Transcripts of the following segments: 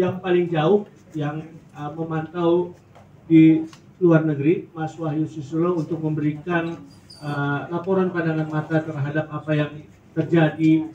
yang paling jauh yang memantau di luar negeri, Mas Wahyu Susilo, untuk memberikan laporan pandangan mata terhadap apa yang terjadi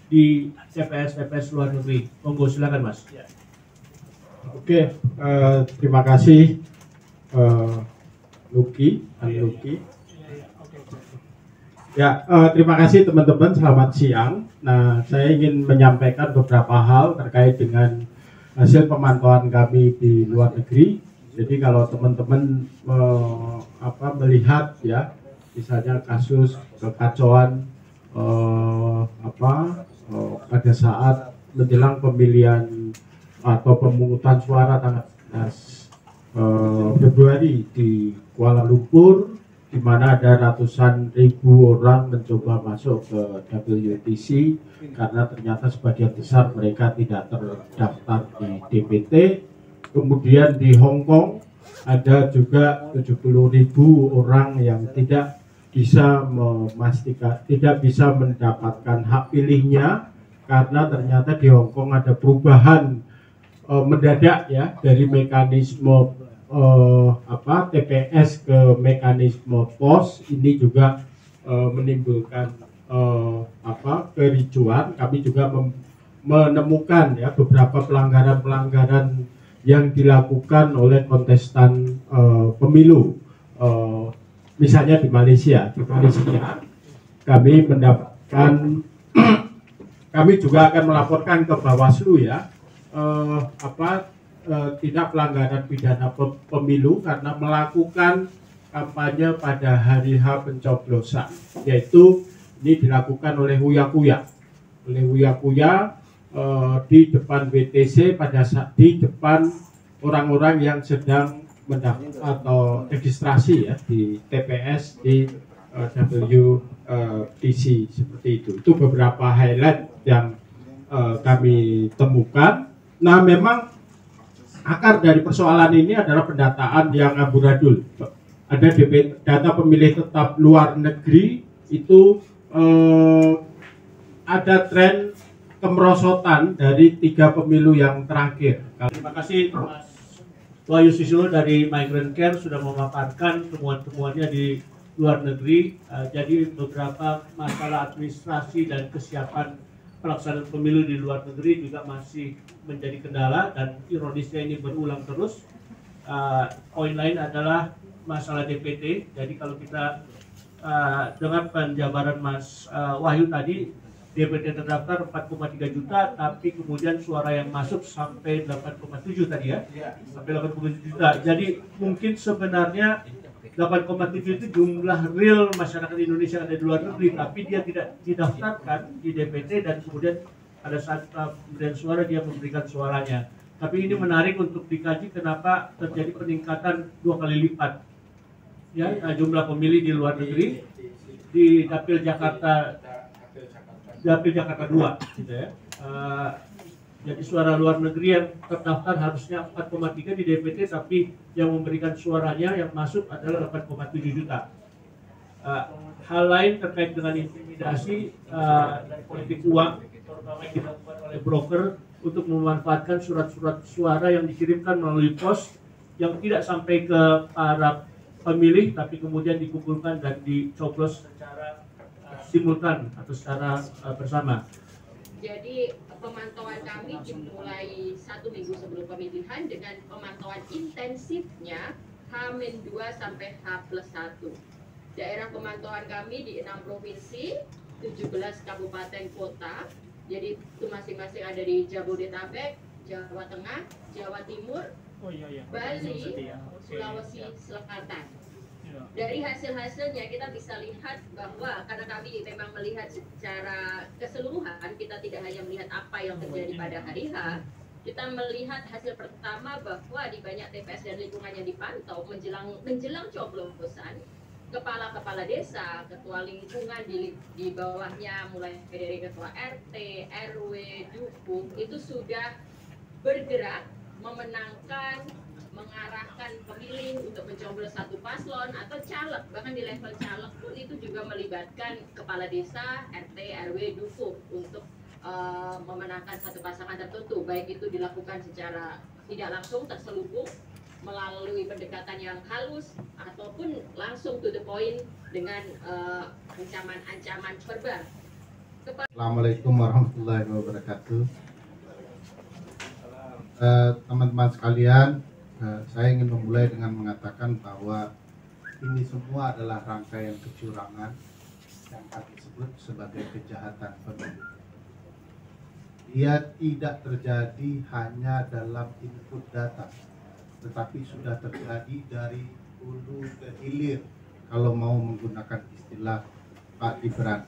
di TPS luar negeri. Monggo, silakan Mas. Oke, terima kasih Luki. Ya, terima kasih teman-teman, selamat siang. Nah, saya ingin menyampaikan beberapa hal terkait dengan hasil pemantauan kami di luar negeri. Jadi kalau teman-teman melihat ya, misalnya kasus kekacauan pada saat menjelang pemilihan atau pemungutan suara tanggal 11 Februari di Kuala Lumpur, di mana ada ratusan ribu orang mencoba masuk ke WTC karena ternyata sebagian besar mereka tidak terdaftar di DPT. Kemudian di Hong Kong ada juga 70.000 orang yang tidak bisa mendapatkan hak pilihnya karena ternyata di Hong Kong ada perubahan mendadak ya dari mekanisme TPS ke mekanisme pos. Ini juga menimbulkan kericuan. Kami juga menemukan ya beberapa pelanggaran yang dilakukan oleh kontestan pemilu. Misalnya di Malaysia kami mendapatkan kami juga akan melaporkan ke Bawaslu ya tidak pelanggaran pidana pemilu karena melakukan kampanye pada hari H pencoblosan, yaitu ini dilakukan oleh Uya Kuya di depan BTC di depan orang-orang yang sedang mendaftar atau registrasi ya di TPS di WTC seperti itu. Itu beberapa highlight yang kami temukan. Nah, memang akar dari persoalan ini adalah pendataan yang amburadul. Ada data pemilih tetap luar negeri itu ada tren kemerosotan dari 3 pemilu yang terakhir. Terima kasih Mas Wahyu Susilo dari Migrant Care sudah memaparkan temuan-temuannya di luar negeri. Jadi beberapa masalah administrasi dan kesiapan pelaksanaan pemilu di luar negeri juga masih menjadi kendala, dan ironisnya ini berulang terus. Poin lain adalah masalah DPT. Jadi kalau kita dengar penjabaran Mas Wahyu tadi, DPT terdaftar 4,3 juta, tapi kemudian suara yang masuk sampai 8,7 tadi ya, sampai 8,7 juta. Jadi mungkin sebenarnya 8,7 itu jumlah real masyarakat Indonesia yang ada di luar negeri, tapi dia tidak didaftarkan di DPT dan kemudian pada saat pemberian suara dia memberikan suaranya. Tapi ini menarik untuk dikaji kenapa terjadi peningkatan 2 kali lipat ya jumlah pemilih di luar negeri di Dapil Jakarta 2 gitu ya. Jadi suara luar negeri yang terdaftar harusnya 4,3 di DPT, tapi yang memberikan suaranya yang masuk adalah 8,7 juta. Hal lain terkait dengan intimidasi dan politik uang, terutama yang dilakukan oleh broker untuk memanfaatkan surat-surat suara yang dikirimkan melalui pos yang tidak sampai ke para pemilih, tapi kemudian dikumpulkan dan dicoblos secara simultan atau secara bersama. Jadi pemantauan kami dimulai 1 minggu sebelum pemilihan dengan pemantauan intensifnya H-2 sampai H+1. Daerah pemantauan kami di 6 provinsi, 17 kabupaten kota. Jadi itu masing-masing ada di Jabodetabek, Jawa Tengah, Jawa Timur, Bali, Sulawesi Selatan. Dari hasil-hasilnya kita bisa lihat bahwa karena kami memang melihat secara keseluruhan, kita tidak hanya melihat apa yang terjadi pada hari H, kita melihat hasil pertama bahwa di banyak TPS dan lingkungan yang dipantau menjelang coblosan, kepala-kepala desa, ketua lingkungan di bawahnya mulai dari ketua RT, RW, Dukung itu sudah bergerak memenangkan, mengarahkan pemilih untuk mencoblos satu paslon atau caleg, bahkan di level caleg pun itu juga melibatkan kepala desa, RT, RW, Dukung untuk memenangkan satu pasangan tertentu, baik itu dilakukan secara tidak langsung terselubung melalui pendekatan yang halus ataupun langsung to the point dengan ancaman-ancaman verbal. Assalamualaikum warahmatullahi wabarakatuh. Teman-teman sekalian, saya ingin memulai dengan mengatakan bahwa ini semua adalah rangkaian kecurangan yang kami sebut sebagai kejahatan pemilu. Dia tidak terjadi hanya dalam input data, tetapi sudah terjadi dari hulu ke hilir kalau mau menggunakan istilah Pak Gibran.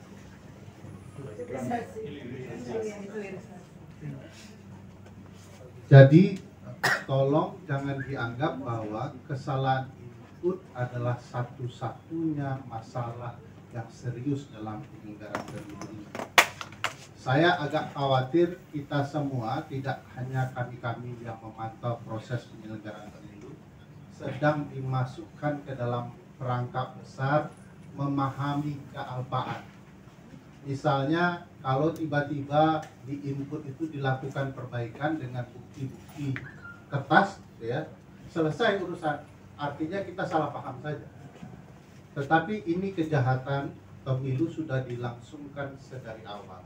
Jadi tolong jangan dianggap bahwa kesalahan input adalah satu-satunya masalah yang serius dalam penyelenggaraan pemilu ini. Saya agak khawatir kita semua, tidak hanya kami-kami yang memantau proses penyelenggaraan pemilu, sedang dimasukkan ke dalam perangkap besar memahami kealpaan. Misalnya kalau tiba-tiba di input itu dilakukan perbaikan dengan bukti-bukti kertas, ya, selesai urusan. Artinya kita salah paham saja. Tetapi ini kejahatan pemilu sudah dilangsungkan sedari awal.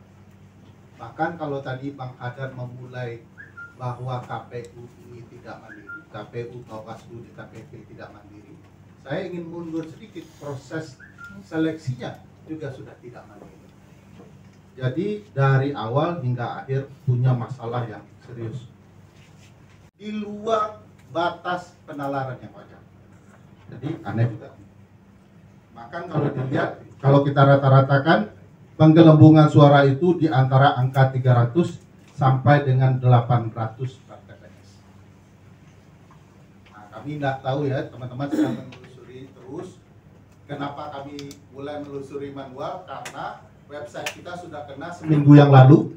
Bahkan kalau tadi Bang Hadar memulai bahwa KPU ini tidak mandiri, KPU Bawaslu di KPP tidak mandiri, saya ingin mundur sedikit, proses seleksinya juga sudah tidak mandiri. Jadi dari awal hingga akhir punya masalah yang serius di luar batas penalaran yang wajar. Jadi aneh juga. Bahkan kalau dilihat, kalau kita rata-ratakan penggelembungan suara itu di antara angka 300 sampai dengan 800 per TPS. Nah, kami tidak tahu ya, teman-teman sedang menelusuri terus. Kenapa kami mulai menelusuri manual? Karena website kita sudah kena seminggu yang lalu,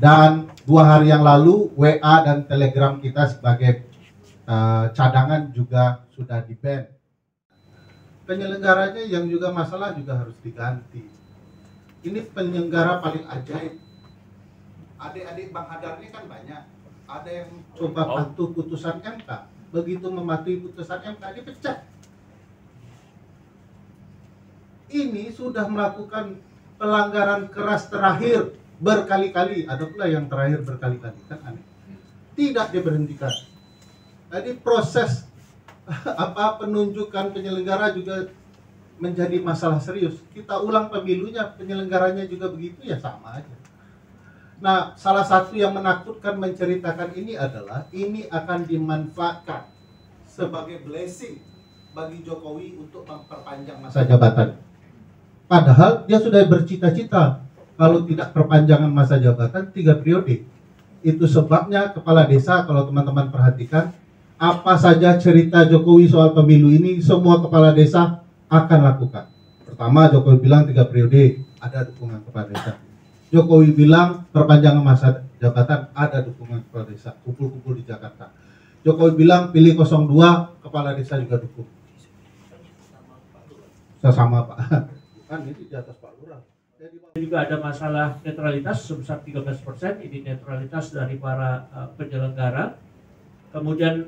dan 2 hari yang lalu WA dan Telegram kita sebagai cadangan juga sudah di-ban. Penyelenggaranya yang juga masalah juga harus diganti. Ini penyelenggara paling ajaib. Adik-adik Bang Hadar ini kan banyak. Ada yang coba patuh putusan MK. Begitu mematuhi putusan MK, dipecat. Ini sudah melakukan pelanggaran keras terakhir berkali-kali, ada pula yang terakhir berkali-kali, kan aneh. Tidak diberhentikan. Jadi proses penunjukan penyelenggara juga menjadi masalah serius. Kita ulang pemilunya, penyelenggaranya juga begitu, ya sama aja. Nah, salah satu yang menakutkan menceritakan ini adalah ini akan dimanfaatkan sebagai blessing bagi Jokowi untuk memperpanjang masa jabatan. Padahal dia sudah bercita-cita kalau tidak perpanjangan masa jabatan 3 periode. Itu sebabnya kepala desa, kalau teman-teman perhatikan, apa saja cerita Jokowi soal pemilu ini, semua kepala desa akan lakukan. Pertama, Jokowi bilang 3 periode, ada dukungan kepala desa. Jokowi bilang perpanjangan masa jabatan, ada dukungan kepala desa. Kumpul-kumpul di Jakarta. Jokowi bilang pilih 02, kepala desa juga dukung. Sama Pak. Kan ini di atas Pak Lurah. Juga ada masalah netralitas sebesar 13%, ini netralitas dari para penyelenggara. Kemudian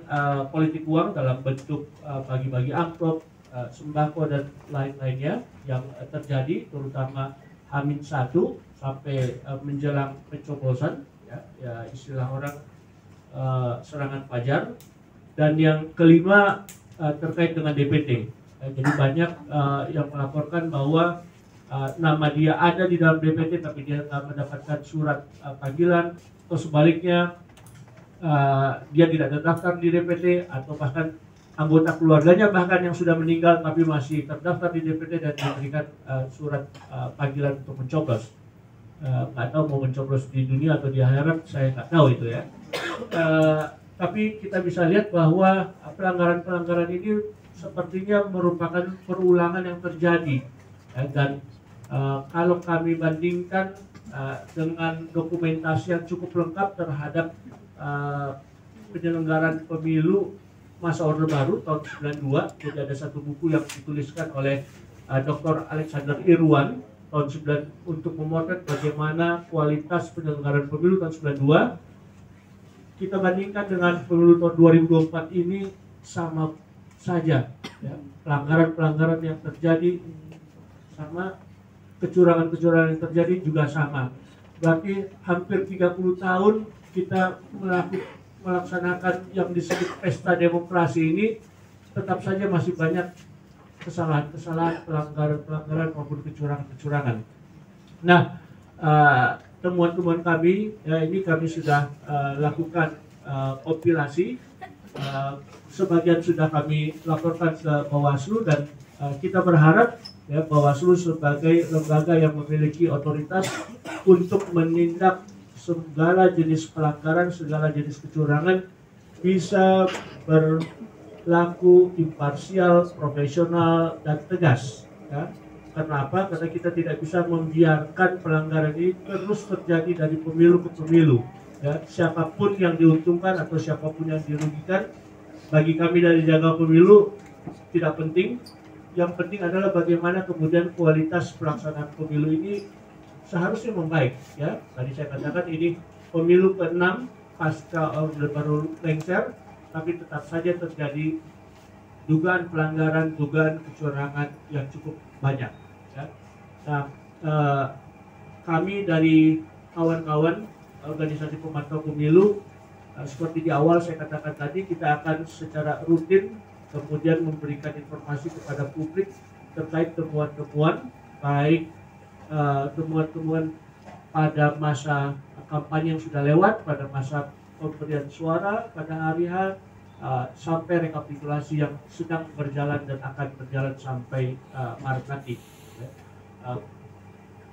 politik uang dalam bentuk bagi-bagi amplop, sembako dan lain-lainnya yang terjadi, terutama H-1 sampai menjelang pencoblosan, ya istilah orang serangan fajar. Dan yang kelima terkait dengan DPT. Jadi banyak yang melaporkan bahwa nama dia ada di dalam DPT tapi dia tidak mendapatkan surat panggilan, atau sebaliknya dia tidak terdaftar di DPT, atau bahkan anggota keluarganya bahkan yang sudah meninggal tapi masih terdaftar di DPT dan diberikan surat panggilan untuk mencoblos. Nggak tahu mau mencoblos di dunia atau di akhirat, saya nggak tahu itu ya. Tapi kita bisa lihat bahwa pelanggaran-pelanggaran ini sepertinya merupakan perulangan yang terjadi, dan kalau kami bandingkan dengan dokumentasi yang cukup lengkap terhadap penyelenggaraan pemilu masa Orde Baru tahun 92, jadi ada satu buku yang dituliskan oleh Dr. Alexander Irwan tahun 9 untuk memotret bagaimana kualitas penyelenggaraan pemilu tahun 92. Kita bandingkan dengan pemilu tahun 2024 ini sama saja, ya. Pelanggaran-pelanggaran yang terjadi sama, kecurangan-kecurangan yang terjadi juga sama. Berarti hampir 30 tahun kita melaksanakan yang disebut pesta demokrasi ini, tetap saja masih banyak kesalahan-kesalahan, pelanggaran-pelanggaran maupun kecurangan-kecurangan. Nah, temuan-temuan kami, ya, ini kami sudah lakukan kompilasi, sebagian sudah kami laporkan ke Bawaslu, dan kita berharap ya Bawaslu sebagai lembaga yang memiliki otoritas untuk menindak segala jenis pelanggaran, segala jenis kecurangan bisa berlaku imparsial, profesional, dan tegas. Ya. Kenapa? Karena kita tidak bisa membiarkan pelanggaran ini terus terjadi dari pemilu ke pemilu. Ya. Siapapun yang diuntungkan atau siapapun yang dirugikan, bagi kami dari jaga pemilu tidak penting. Yang penting adalah bagaimana kemudian kualitas pelaksanaan pemilu ini seharusnya membaik. Ya, tadi saya katakan ini pemilu ke-6 pasca Orde Baru lengser, tapi tetap saja terjadi dugaan pelanggaran, dugaan kecurangan yang cukup banyak. Ya. Nah, kami dari kawan-kawan organisasi pemantau pemilu, seperti di awal saya katakan tadi, kita akan secara rutin kemudian memberikan informasi kepada publik terkait temuan-temuan, baik temuan-temuan pada masa kampanye yang sudah lewat, pada masa pemberian suara pada hari H, sampai rekapitulasi yang sedang berjalan dan akan berjalan sampai Maret nanti.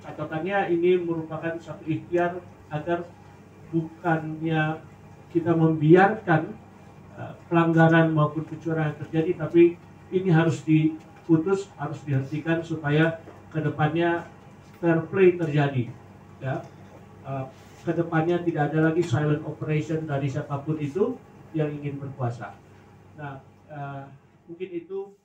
Catatannya ini merupakan satu ikhtiar agar bukannya kita membiarkan pelanggaran maupun kecurangan terjadi, tapi ini harus diputus, harus dihentikan supaya kedepannya fair play terjadi. Ya. Kedepannya tidak ada lagi silent operation dari siapapun itu yang ingin berkuasa. Nah, mungkin itu.